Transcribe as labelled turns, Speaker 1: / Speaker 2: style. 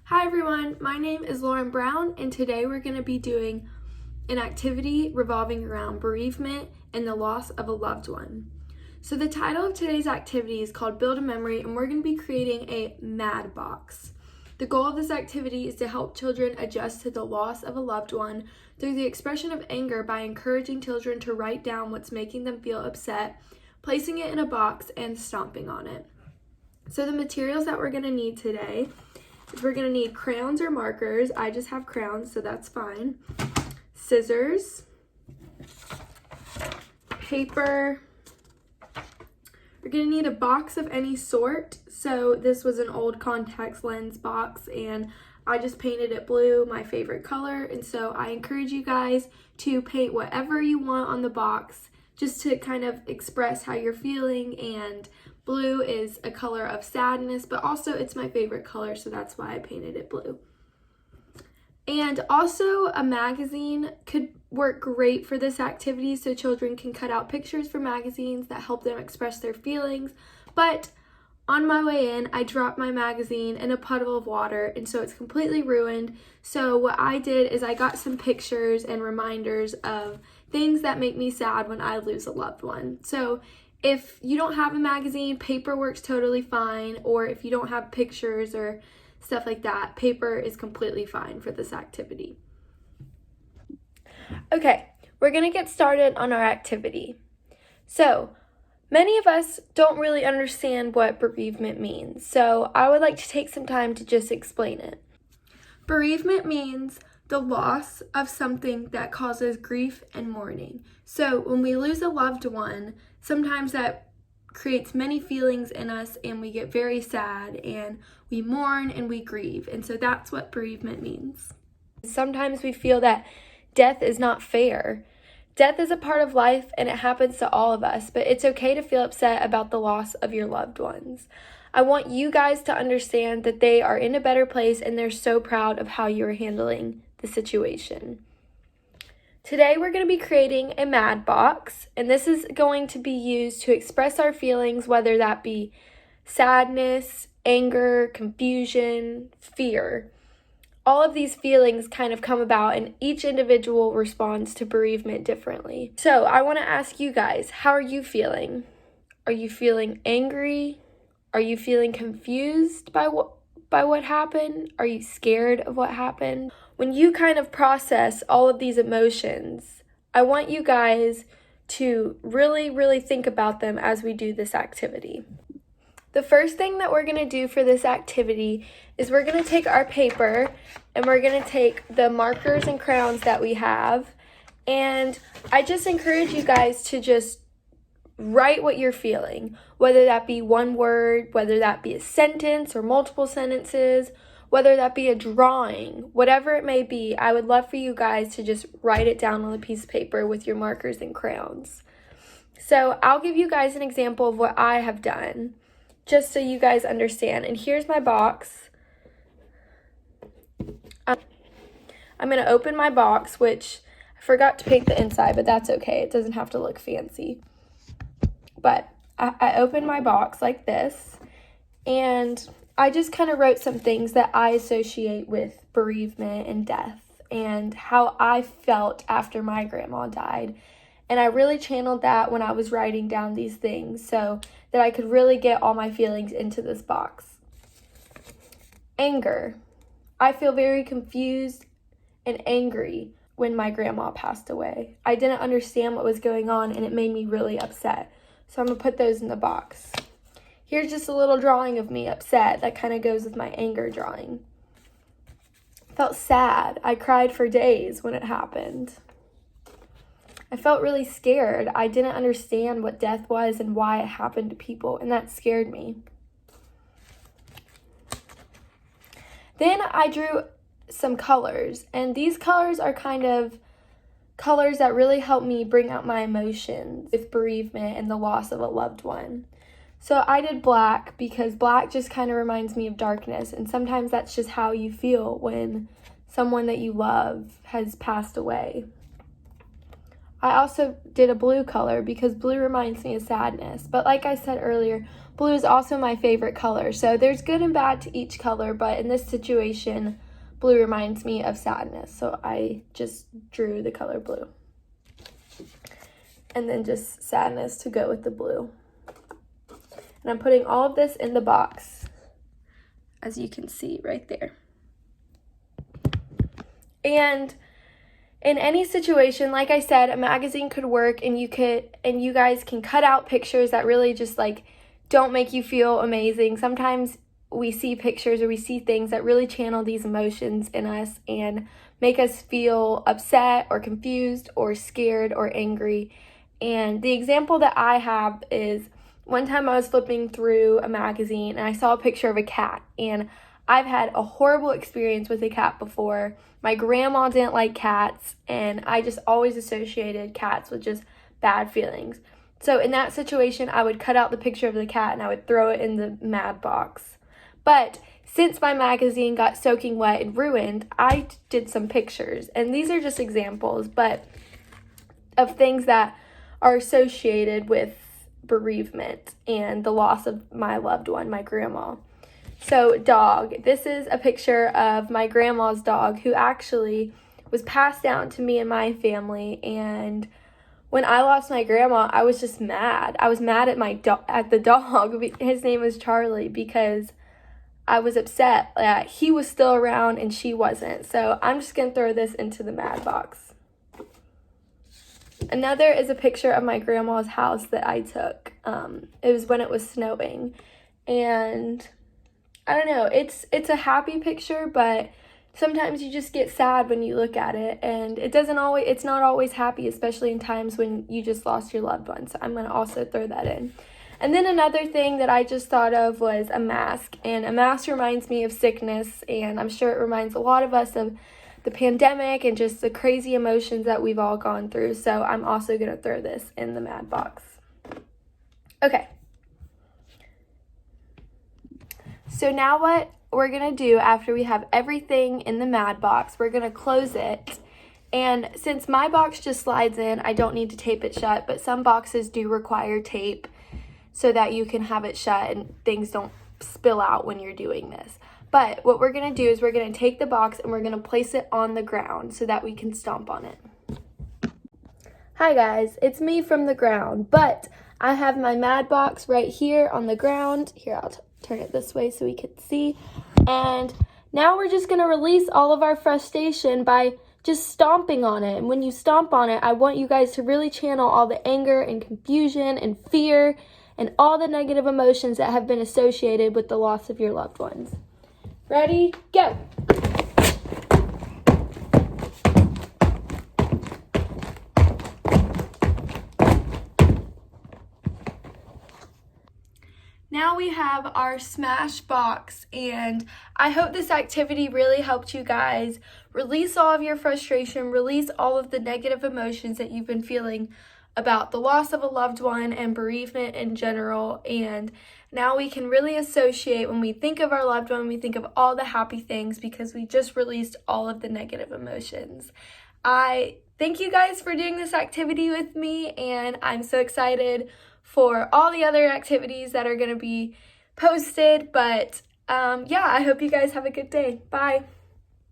Speaker 1: Hi everyone, my name is Lauren Brown, and today we're going to be doing an activity revolving around bereavement and the loss of a loved one. So the title of today's activity is called Build a Memory, and we're going to be creating a MAD box. The goal of this activity is to help children adjust to the loss of a loved one through the expression of anger by encouraging children to write down what's making them feel upset, placing it in a box, and stomping on it. So the materials that we're going to need today is we're going to need crayons or markers. I just have crayons, so that's fine. Scissors, paper. We're going to need a box of any sort. So this was an old contact lens box, and I just painted it blue, my favorite color. And so I encourage you guys to paint whatever you want on the box just to kind of express how you're feeling. And blue is a color of sadness, but also it's my favorite color, so that's why I painted it blue. And also a magazine could work great for this activity, so children can cut out pictures from magazines that help them express their feelings. But on my way in, I dropped my magazine in a puddle of water, and so it's completely ruined. So what I did is I got some pictures and reminders of things that make me sad when I lose a loved one. So if you don't have a magazine, paper works totally fine, or if you don't have pictures or stuff like that, paper is completely fine for this activity. Okay, we're gonna get started on our activity. So, many of us don't really understand what bereavement means, so I would like to take some time to just explain it. Bereavement means the loss of something that causes grief and mourning. So when we lose a loved one, sometimes that creates many feelings in us, and we get very sad and we mourn and we grieve. And so that's what bereavement means. Sometimes we feel that death is not fair. Death is a part of life, and it happens to all of us, but it's okay to feel upset about the loss of your loved ones. I want you guys to understand that they are in a better place, and they're so proud of how you're handling the situation. Today we're going to be creating a MAD box, and this is going to be used to express our feelings, whether that be sadness, anger, confusion, fear. All of these feelings kind of come about, and each individual responds to bereavement differently. So I want to ask you guys, how are you feeling? Are you feeling angry? Are you feeling confused by what happened? Are you scared of what happened? When you kind of process all of these emotions, I want you guys to really think about them as we do this activity. The first thing that we're going to do for this activity is we're going to take our paper and we're going to take the markers and crayons that we have, and I just encourage you guys to just write what you're feeling, whether that be one word, whether that be a sentence or multiple sentences, whether that be a drawing, whatever it may be. I would love for you guys to just write it down on a piece of paper with your markers and crayons. So I'll give you guys an example of what I have done, just so you guys understand. And here's my box. I'm going to open my box, which I forgot to paint the inside, but that's okay. It doesn't have to look fancy. But I opened my box like this, and I just kind of wrote some things that I associate with bereavement and death and how I felt after my grandma died. And I really channeled that when I was writing down these things so that I could really get all my feelings into this box. Anger. I feel very confused and angry when my grandma passed away. I didn't understand what was going on, and it made me really upset. So I'm going to put those in the box. Here's just a little drawing of me upset that kind of goes with my anger drawing. I felt sad. I cried for days when it happened. I felt really scared. I didn't understand what death was and why it happened to people, and that scared me. Then I drew some colors, and these colors are kind of colors that really help me bring out my emotions with bereavement and the loss of a loved one. So I did black because black just kind of reminds me of darkness, and sometimes that's just how you feel when someone that you love has passed away. I also did a blue color because blue reminds me of sadness. But like I said earlier, blue is also my favorite color. So there's good and bad to each color, but in this situation, blue reminds me of sadness. So I just drew the color blue. And then just sadness to go with the blue. And I'm putting all of this in the box, as you can see right there. And in any situation, like I said, a magazine could work, and you guys can cut out pictures that really just like don't make you feel amazing. Sometimes we see pictures or we see things that really channel these emotions in us and make us feel upset or confused or scared or angry. And the example that I have is one time I was flipping through a magazine and I saw a picture of a cat, and I've had a horrible experience with a cat before. My grandma didn't like cats, and I just always associated cats with just bad feelings. So in that situation, I would cut out the picture of the cat and I would throw it in the mad box. But since my magazine got soaking wet and ruined, I did some pictures. And these are just examples, but of things that are associated with bereavement and the loss of my loved one, my grandma. So dog, this is a picture of my grandma's dog who actually was passed down to me and my family. And when I lost my grandma, I was just mad. I was mad at at the dog. His name was Charlie, because I was upset that he was still around and she wasn't. So I'm just going to throw this into the mad box. Another is a picture of my grandma's house that I took. It was when it was snowing. And I don't know, it's a happy picture, but sometimes you just get sad when you look at it, and it's not always happy, especially in times when you just lost your loved one. So I'm going to also throw that in. And then another thing that I just thought of was a mask, and a mask reminds me of sickness, and I'm sure it reminds a lot of us of the pandemic and just the crazy emotions that we've all gone through. So I'm also going to throw this in the mad box. Okay. So now what we're going to do after we have everything in the mad box, we're going to close it. And since my box just slides in, I don't need to tape it shut, but some boxes do require tape so that you can have it shut and things don't spill out when you're doing this. But what we're going to do is we're going to take the box and we're going to place it on the ground so that we can stomp on it. Hi guys, it's me from the ground, but I have my mad box right here on the ground. Here, I'll turn it this way so we can see. And now we're just going to release all of our frustration by just stomping on it. And when you stomp on it, I want you guys to really channel all the anger and confusion and fear and all the negative emotions that have been associated with the loss of your loved ones. Ready? Go! Now we have our smash box, and I hope this activity really helped you guys release all of your frustration, release all of the negative emotions that you've been feeling about the loss of a loved one and bereavement in general. And now we can really associate when we think of our loved one, we think of all the happy things because we just released all of the negative emotions. I thank you guys for doing this activity with me, and I'm so excited for all the other activities that are going to be posted. But yeah, I hope you guys have a good day. Bye.